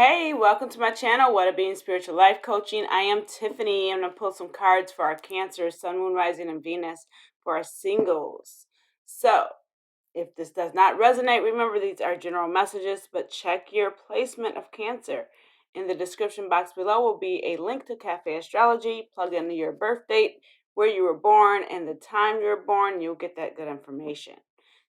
Hey, welcome to my channel, What a Being Spiritual Life Coaching. I am Tiffany. I'm going to pull some cards for our Cancer, Sun, Moon, Rising, and Venus for our singles. So, if this does not resonate, remember these are general messages, but check your placement of Cancer. In the description box below will be a link to Cafe Astrology. Plug in your birth date, where you were born, and the time you were born. You'll get that good information.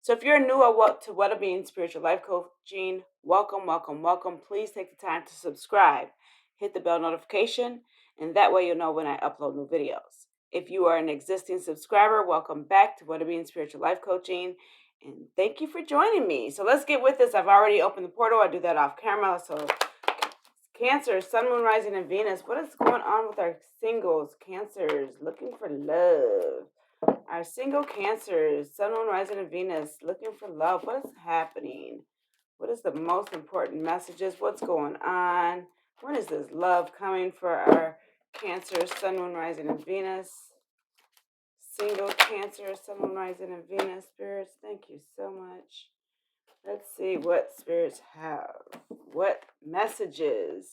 So if you're new to What a Being Spiritual Life Coaching, welcome, welcome, welcome. Please take the time to subscribe. Hit the bell notification, and that way you'll know when I upload new videos. If you are an existing subscriber, welcome back to What a Being Spiritual Life Coaching, and thank you for joining me. So let's get with this. I've already opened the portal. I do that off camera. So Cancer, Sun, Moon, Rising, and Venus. What is going on with our singles? Cancers looking for love. Our single Cancers, Sun, Moon, Rising, and Venus, looking for love. What is happening? What is the most important messages? What's going on? When is this love coming for our Cancer, Sun, Moon, Rising, and Venus? Single Cancer, Sun, Moon, Rising, and Venus. Spirits, thank you so much. Let's see what spirits have. What messages?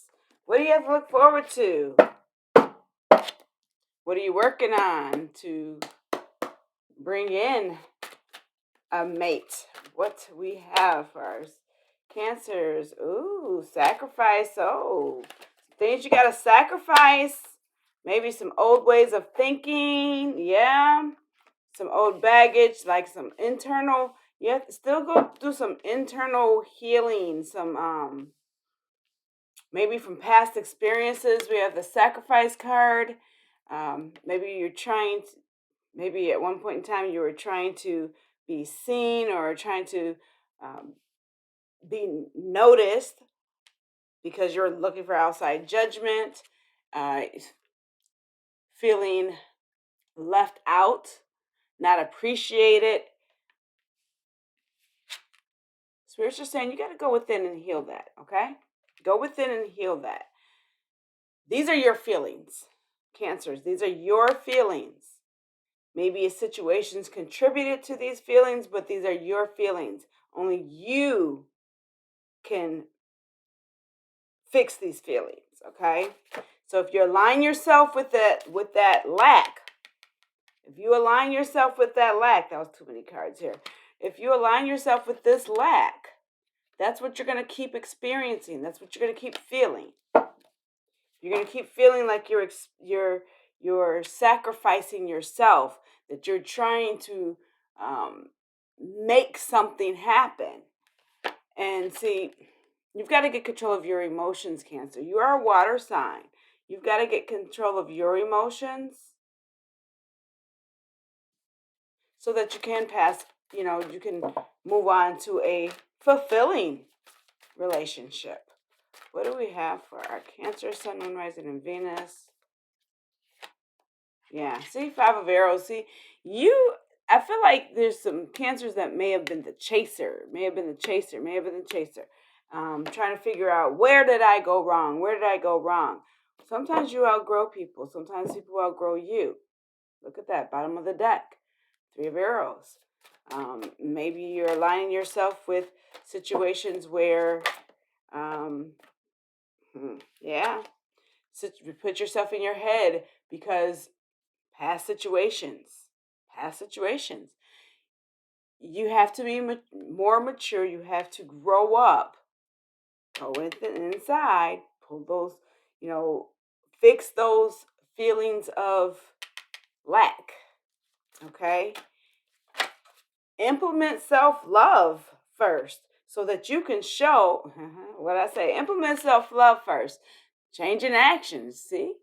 What do you have to look forward to? What are you working on to bring in a mate? What we have for our Cancers. Ooh, sacrifice. Oh, things you gotta sacrifice. Maybe some old ways of thinking. Yeah, some old baggage, like some internal. You have to still go do some internal healing. Some maybe from past experiences. We have the sacrifice card. Maybe you're trying to. Maybe at one point in time you were trying to be seen or trying to be noticed because you're looking for outside judgment, feeling left out, not appreciated. Spirits are saying you got to go within and heal that, okay? Go within and heal that. These are your feelings, Cancers. These are your feelings. Maybe situations contributed to these feelings, but these are your feelings. Only you can fix these feelings, okay? So if you align yourself with that lack, if you align yourself with that lack, that was too many cards here. If you align yourself with this lack, that's what you're going to keep experiencing. That's what you're going to keep feeling. You're going to keep feeling like you're sacrificing yourself, that you're trying to make something happen. And see, you've got to get control of your emotions, Cancer. You are a water sign. You've got to get control of your emotions so that you can you can move on to a fulfilling relationship. What do we have for our Cancer, Sun, Moon, Rising, and Venus? Yeah, see, Five of Arrows. See, I feel like there's some Cancers that may have been the chaser, trying to figure out, where did I go wrong? Sometimes you outgrow people. Sometimes people outgrow you. Look at that, bottom of the deck. Three of Arrows. Maybe you're aligning yourself with situations where, you put yourself in your head because past situations. You have to be more mature. You have to grow up. Go inside, pull those, fix those feelings of lack. Okay? Implement self-love first so that you can show what I say. Implement self-love first. Change in actions, see?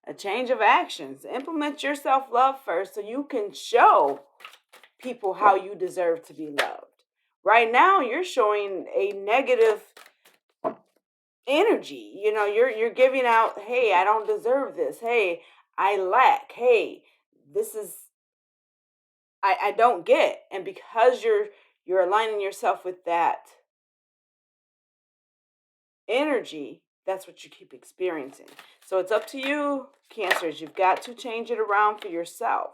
A change of actions. Implement your self-love first so you can show people how you deserve to be loved. Right now, you're showing a negative energy. You're giving out, hey, I don't deserve this. Hey, I lack. Hey, this is I don't get. And because you're aligning yourself with that energy, that's what you keep experiencing. So it's up to you, Cancers. You've got to change it around for yourself.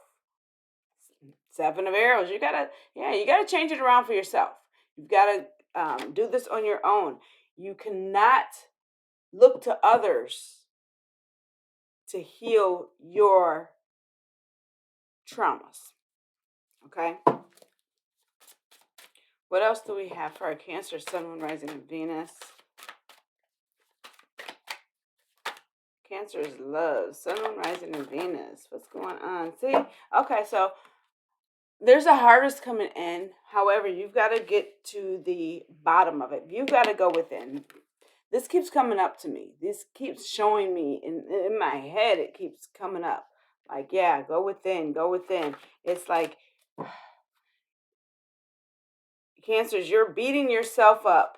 Seven of Arrows. You gotta change it around for yourself. You've got to do this on your own. You cannot look to others to heal your traumas. Okay? What else do we have for our Cancer, Sun, Moon, Rising, and Venus? Cancer is love. Sun, Moon, Rising, and Venus. What's going on? See? Okay, so there's a harvest coming in. However, you've got to get to the bottom of it. You've got to go within. This keeps coming up to me. This keeps showing me in my head. It keeps coming up. Like, yeah, go within, go within. It's like, Cancers, you're beating yourself up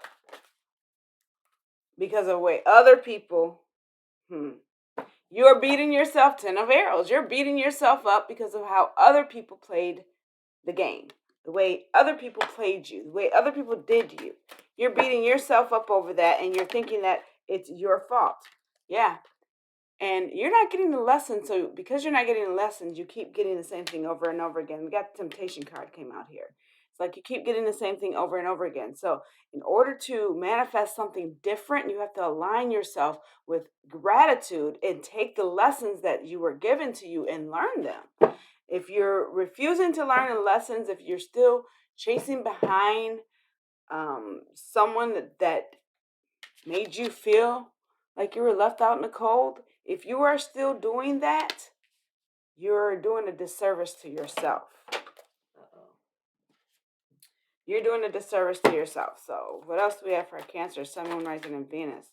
because of the way other people, you're beating yourself, 10 of arrows. You're beating yourself up because of how other people played the game, the way other people played you, the way other people did you. You're beating yourself up over that, and you're thinking that it's your fault. Yeah. And you're not getting the lesson. So because you're not getting the lessons, you keep getting the same thing over and over again. We got the temptation card came out here. It's like you keep getting the same thing over and over again. So in order to manifest something different, you have to align yourself with gratitude and take the lessons that you were given to you and learn them. If you're refusing to learn the lessons, if you're still chasing behind someone that made you feel like you were left out in the cold, if you are still doing that, you're doing a disservice to yourself. You're doing a disservice to yourself. So what else do we have for Cancer, Sun, Moon, Rising, and Venus?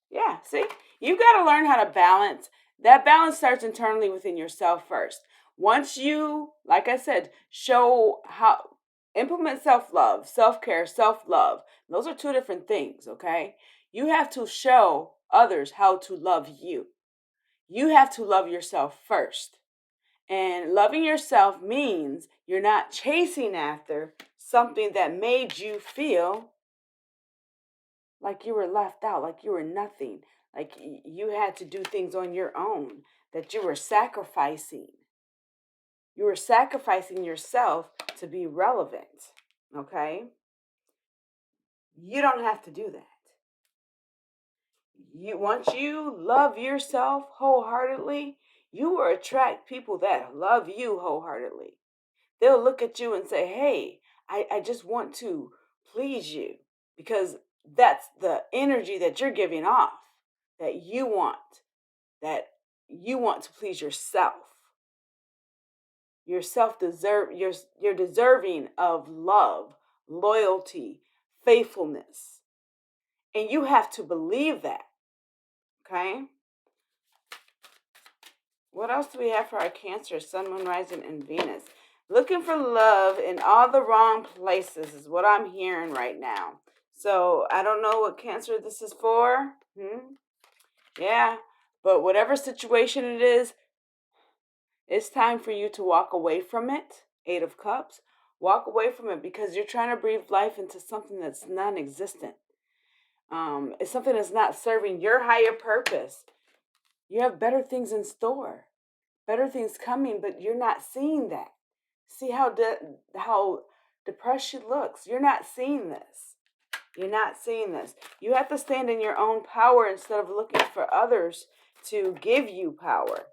Yeah, see? You've got to learn how to balance. That balance starts internally within yourself first. Once you, like I said, show how, implement self-love, self-care, self-love. Those are two different things, okay? You have to show others how to love you. You have to love yourself first. And loving yourself means you're not chasing after something that made you feel like you were left out, like you were nothing, like you had to do things on your own, that you were sacrificing. You were sacrificing yourself to be relevant, okay? You don't have to do that. Once you love yourself wholeheartedly, you will attract people that love you wholeheartedly. They'll look at you and say, hey, I just want to please you, because that's the energy that you're giving off, that you want to please yourself. You're deserving of love, loyalty, faithfulness. And you have to believe that. Okay? What else do we have for our Cancer, Sun, Moon, Rising, and Venus? Looking for love in all the wrong places is what I'm hearing right now. So I don't know what Cancer this is for. Yeah, but whatever situation it is, it's time for you to walk away from it. 8 of Cups. Walk away from it because you're trying to breathe life into something that's non-existent. It's something that's not serving your higher purpose. You have better things in store, better things coming, but you're not seeing that. See how depressed she looks. You're not seeing this. You're not seeing this. You have to stand in your own power instead of looking for others to give you power.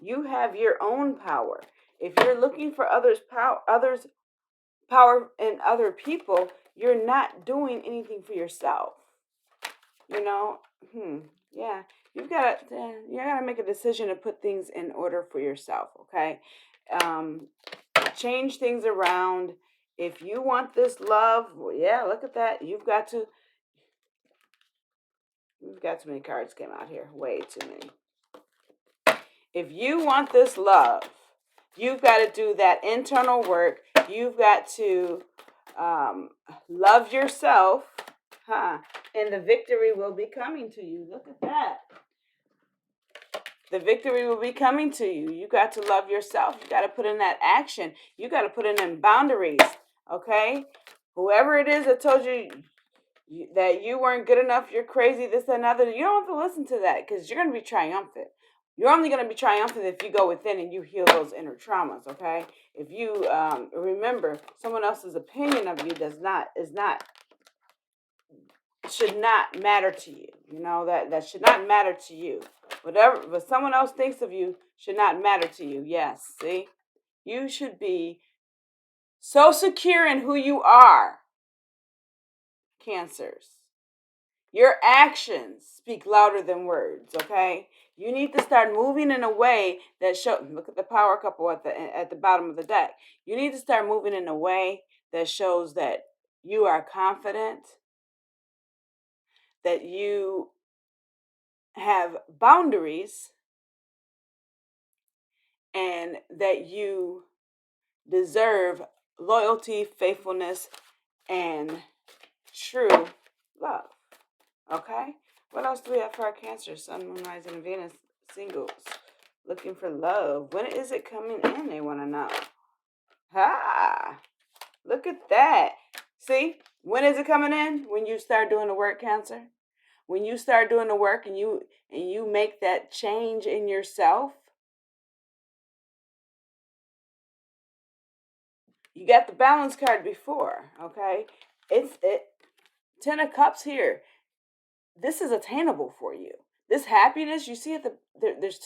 You have your own power. If you're looking for others' power in other people, you're not doing anything for yourself. You know, yeah. You gotta make a decision to put things in order for yourself. Okay, change things around. If you want this love, well, yeah, look at that. You've got too many cards came out here. Way too many. If you want this love, you've got to do that internal work. You've got to love yourself, and the victory will be coming to you. Look at that. The victory will be coming to you. You got to love yourself. You got to put in that action. You got to put in them boundaries, okay? Whoever it is that told you that you weren't good enough, you're crazy, this, that, and other, you don't have to listen to that, because you're going to be triumphant. You're only going to be triumphant if you go within and you heal those inner traumas, okay? If you remember, someone else's opinion of you is not should not matter to you. You know, that should not matter to you. Whatever what someone else thinks of you should not matter to you. Yes, see? You should be so secure in who you are, Cancers. Your actions speak louder than words, okay? You need to start moving in a way that shows, look at the power couple at the bottom of the deck. You need to start moving in a way that shows that you are confident, that you have boundaries, and that you deserve loyalty, faithfulness, and true love. Okay? What else do we have for our Cancer, Sun, Moon, Rising, and Venus singles? Looking for love. When is it coming in? They want to know. Ha! Look at that. See? When is it coming in? When you start doing the work, Cancer. When you start doing the work and you make that change in yourself. You got the balance card before, okay? It's 10 of Cups here. This is attainable for you. This happiness, you see at there's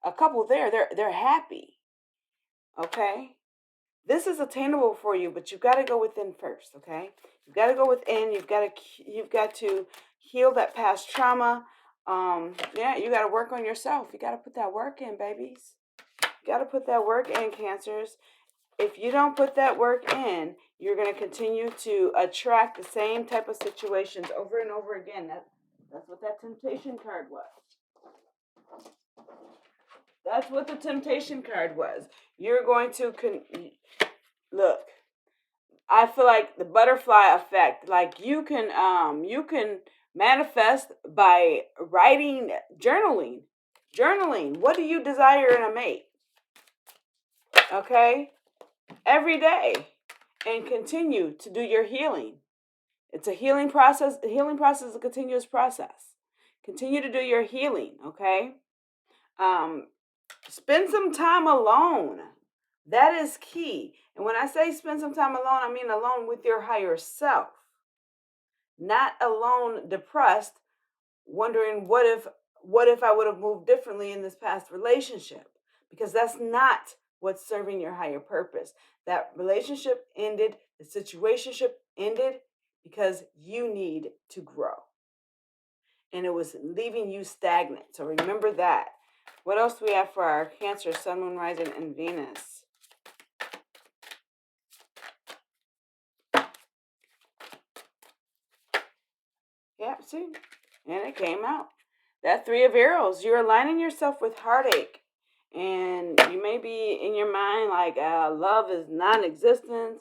a couple there. They're happy. Okay? This is attainable for you, but you've got to go within first, okay? You've got to go within. You've got to heal that past trauma. Yeah, you got to work on yourself. You got to put that work in, babies. You got to put that work in, Cancers. If you don't put that work in, you're going to continue to attract the same type of situations over and over again. That's what that temptation card was. That's what the temptation card was. You're going to look. I feel like the butterfly effect. Like you can manifest by writing, journaling. Journaling. What do you desire in a mate? Okay? Every day. And continue to do your healing. It's a healing process. The healing process is a continuous process. Continue to do your healing, okay? Spend some time alone. That is key. And when I say spend some time alone, I mean alone with your higher self. Not alone depressed, wondering what if I would have moved differently in this past relationship? Because that's not what's serving your higher purpose. That relationship ended, the situationship ended because you need to grow. And it was leaving you stagnant. So remember that. What else do we have for our Cancer, Sun, Moon, Rising, and Venus? Yeah, see? And it came out. That Three of Arrows. You're aligning yourself with heartache. And you may be in your mind like, love is non-existent.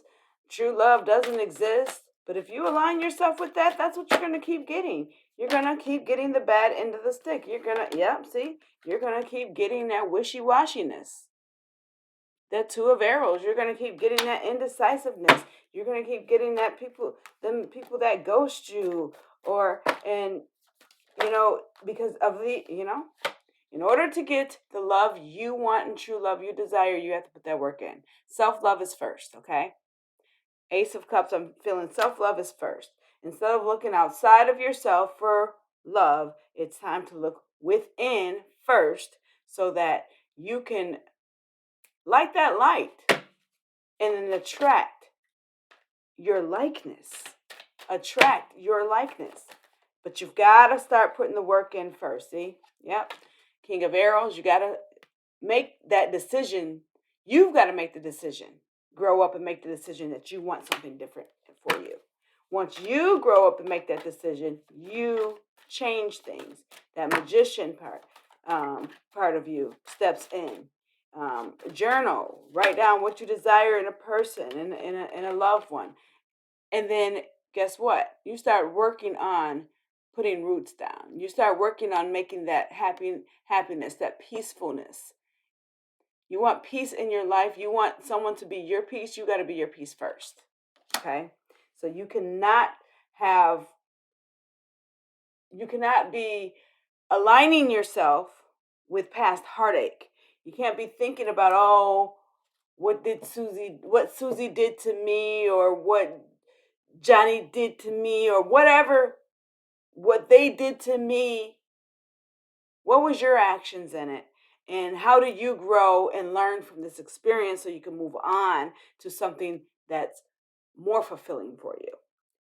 True love doesn't exist. But if you align yourself with that, that's what you're going to keep getting. You're going to keep getting the bad end of the stick. You're going to, see? You're going to keep getting that wishy-washiness. That Two of Arrows. You're going to keep getting that indecisiveness. You're going to keep getting that people that ghost you because of in order to get the love you want and true love you desire, you have to put that work in. Self-love is first, okay? Ace of Cups, I'm feeling self-love is first. Instead of looking outside of yourself for love, it's time to look within first so that you can light that light and then attract your likeness. Attract your likeness. But you've got to start putting the work in first, see? Yep. King of Arrows, you got to make that decision. You've got to make the decision. Grow up and make the decision that you want something different for you. Once you grow up and make that decision, you change things. That magician part of you steps in. Journal. Write down what you desire in a person, in a loved one. And then guess what? You start working on putting roots down. You start working on making that happiness, that peacefulness. You want peace in your life. You want someone to be your peace. You got to be your peace first. Okay? So you cannot be aligning yourself with past heartache. You can't be thinking about, what Susie did to me, or what Johnny did to me, or whatever what they did to me, what was your actions in it? And how do you grow and learn from this experience so you can move on to something that's more fulfilling for you?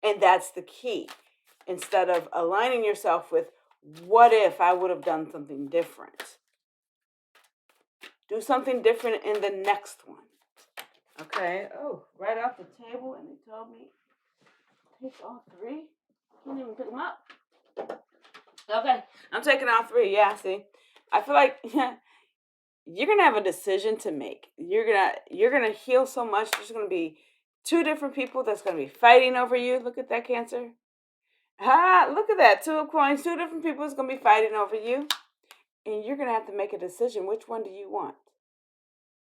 And that's the key. Instead of aligning yourself with, what if I would have done something different? Do something different in the next one. Okay. Oh, right off the table, and they told me take all three. Can't even pick them up. Okay, I'm taking all three. Yeah, see, I feel like you're gonna have a decision to make. You're gonna heal so much. There's gonna be two different people that's gonna be fighting over you. Look at that, Cancer. Look at that. Two of coins. Two different people is gonna be fighting over you, and you're gonna have to make a decision. Which one do you want?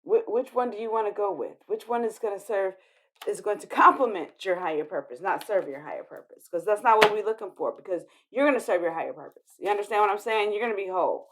Which one do you want to go with? Which one is going to serve, is going to complement your higher purpose, not serve your higher purpose? Because that's not what we're looking for, because you're going to serve your higher purpose. You understand what I'm saying? You're going to be whole.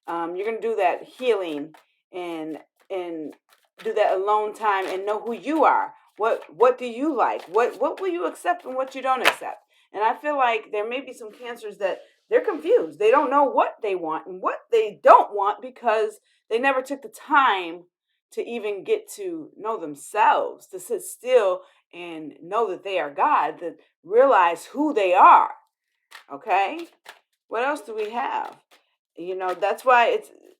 You're going to do that healing and do that alone time and know who you are. What do you like? What will you accept and what you don't accept? And I feel like there may be some cancers that they're confused. They don't know what they want and what they don't want because they never took the time to even get to know themselves, to sit still and know that they are God, to realize who they are. Okay? What else do we have? That's why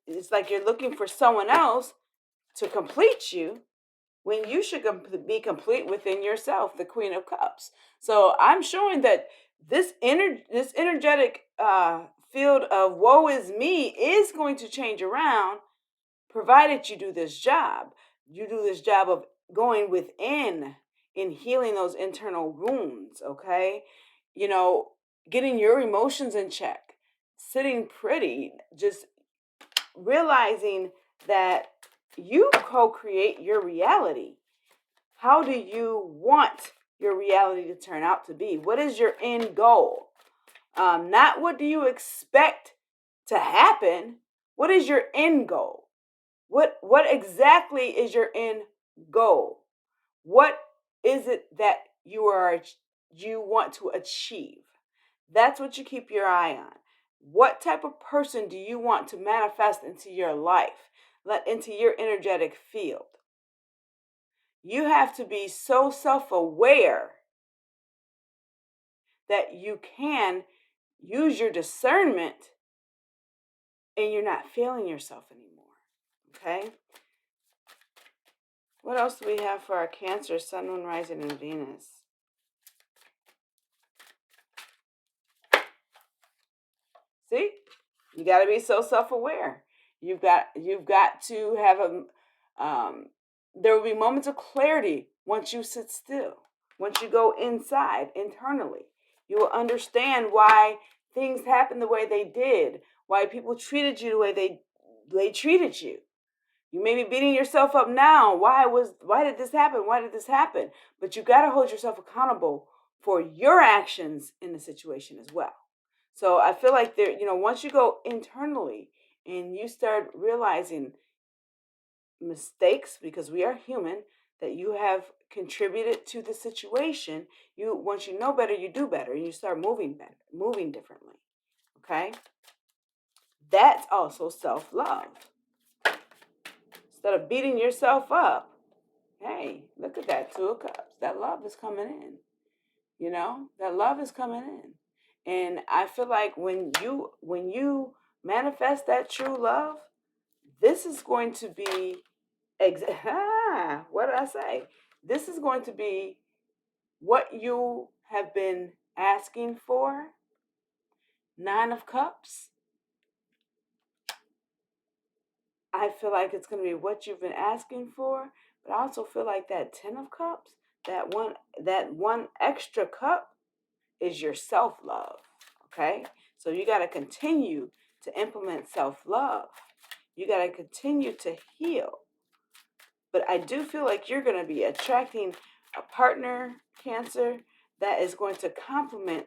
it's like you're looking for someone else to complete you when you should be complete within yourself, the Queen of Cups. So I'm showing that this energetic field of woe is me is going to change around, provided you do this job. You do this job of going within and healing those internal wounds, okay? Getting your emotions in check, sitting pretty, just realizing that you co-create your reality. How do you want your reality to turn out to be? What is your end goal? Not what do you expect to happen. What is your end goal? What exactly is your end goal? What is it that you want to achieve? That's what you keep your eye on. What type of person do you want to manifest into your life, into your energetic field? You have to be so self-aware that you can use your discernment and you're not failing yourself anymore. Okay? What else do we have for our Cancer, Sun, Moon, Rising, and Venus? See? You got to be so self-aware. You've got to have there will be moments of clarity once you sit still. Once you go inside internally, you will understand why things happened the way they did, why people treated you the way they treated you. You may be beating yourself up now. Why did this happen? Why did this happen? But you got to hold yourself accountable for your actions in the situation as well. So I feel like once you go internally and you start realizing mistakes, because we are human, that you have contributed to the situation, once you know better, you do better, and you start moving better, moving differently. Okay? That's also self-love. Instead of beating yourself up, hey, look at that, Two of Cups. That love is coming in. That love is coming in. And I feel like when you manifest that true love, this is going to be what did I say? This is going to be what you have been asking for. Nine of Cups. I feel like it's going to be what you've been asking for, but I also feel like that 10 of Cups, that one extra cup is your self-love. Okay? So you got to continue to implement self-love. You got to continue to heal. But I do feel like you're going to be attracting a partner, Cancer, that is going to complement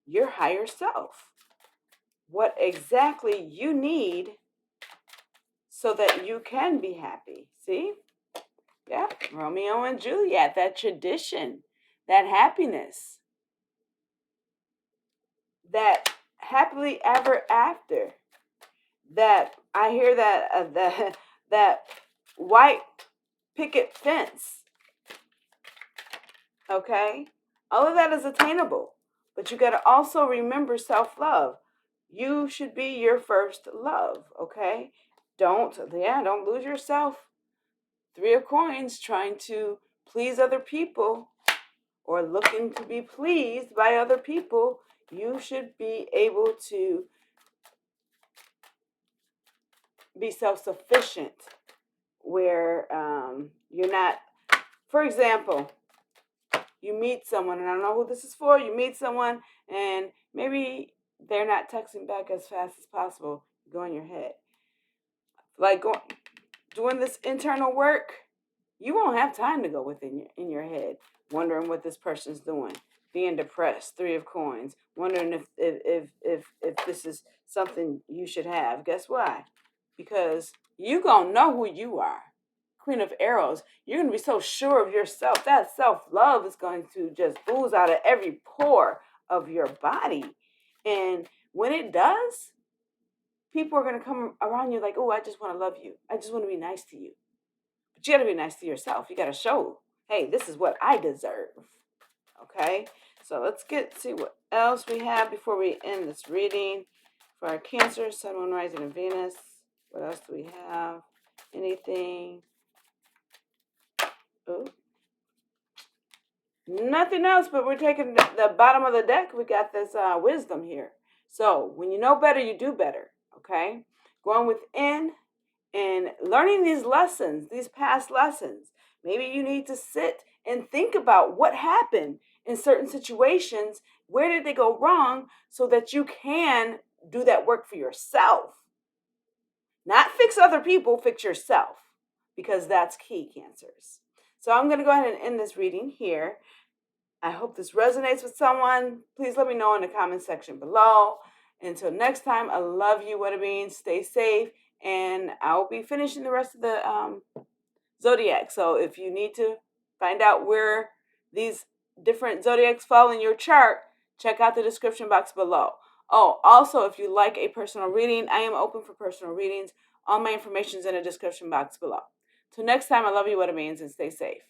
your higher self. What exactly you need so that you can be happy. See? Yeah, Romeo and Juliet, that tradition, that happiness. that happily ever after, that I hear that that white picket fence, okay? All of that is attainable, but you got to also remember self-love. You should be your first love, okay? Don't lose yourself. Three of Coins, trying to please other people or looking to be pleased by other people. You should be able to be self-sufficient, where you're not, for example, you meet someone, and I don't know who this is for, you meet someone and maybe they're not texting back as fast as possible. You go in your head. Like doing this internal work, you won't have time to go within in your head, wondering what this person's doing, being depressed, Three of Coins, wondering if this is something you should have. Guess why? Because you gonna know who you are. Queen of Arrows, you're gonna be so sure of yourself. That self-love is going to just ooze out of every pore of your body. And when it does, people are gonna come around you like, oh, I just want to love you. I just want to be nice to you. But you got to be nice to yourself. You got to show, hey, this is what I deserve. Okay? So let's see what else we have before we end this reading. For our Cancer, Sun, Moon, Rising, and Venus. What else do we have? Anything? Oh. Nothing else, but we're taking the bottom of the deck. We got this wisdom here. So when you know better, you do better. Okay? Going within and learning these lessons, these past lessons. Maybe you need to sit and think about what happened in certain situations. Where did they go wrong, so that you can do that work for yourself? Not fix other people, fix yourself, because that's key, Cancers. So I'm going to go ahead and end this reading here. I hope this resonates with someone. Please let me know in the comment section below. Until next time, I love you, What It Means. Stay safe. And I'll be finishing the rest of the zodiac. So if you need to find out where these different zodiacs fall in your chart, check out the description box below. Oh, also, if you like a personal reading, I am open for personal readings. All my information is in the description box below. Till next time, I love you, What It Means, and stay safe.